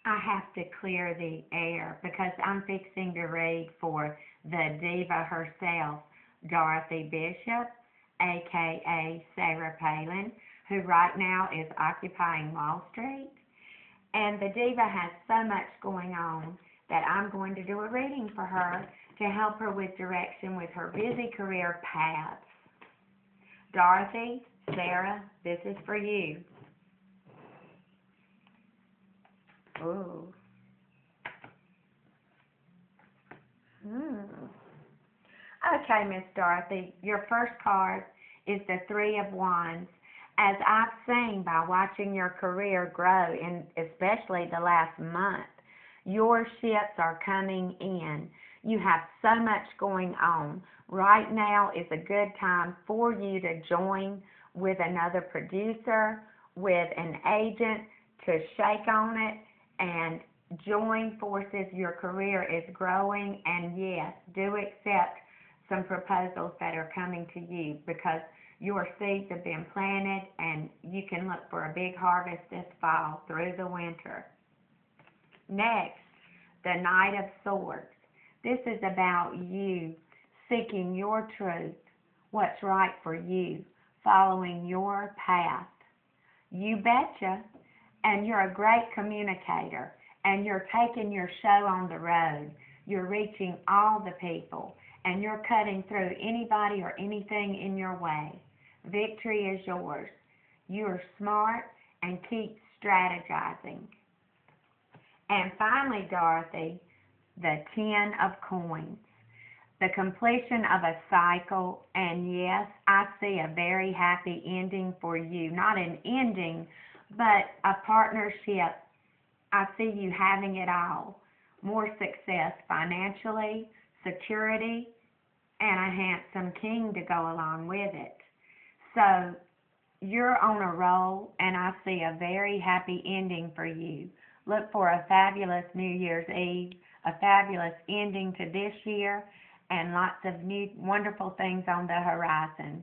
I have to clear the air because I'm fixing to read for the diva herself, Dorothy Bishop, aka Sarah Palin, who right now is occupying Wall Street. And the diva has so much going on that I'm going to do a reading for her to help her with direction with her busy career paths. Dorothy, Sarah, this is for you. Ooh. Hmm. Okay, Miss Dorothy, your first card is the Three of Wands. As I've seen by watching your career grow, in especially the last month, your ships are coming in. You have so much going on. Right now is a good time for you to join with another producer, with an agent, to shake on it and join forces. Your career is growing, and yes, do accept some proposals that are coming to you because your seeds have been planted and you can look for a big harvest this fall through the winter. Next, the Knight of Swords. This is about you seeking your truth, what's right for you, following your path. You betcha. And you're a great communicator, and you're taking your show on the road. You're reaching all the people, and you're cutting through anybody or anything in your way. Victory is yours. You are smart and keep strategizing. And finally, Dorothy, the Ten of Coins. The completion of a cycle, and yes, I see a very happy ending for you. Not an ending, but a partnership. I see you having it all. More success financially, security, and a handsome king to go along with it. So you're on a roll, and I see a very happy ending for you. Look for a fabulous New Year's Eve, a fabulous ending to this year, and lots of new wonderful things on the horizon.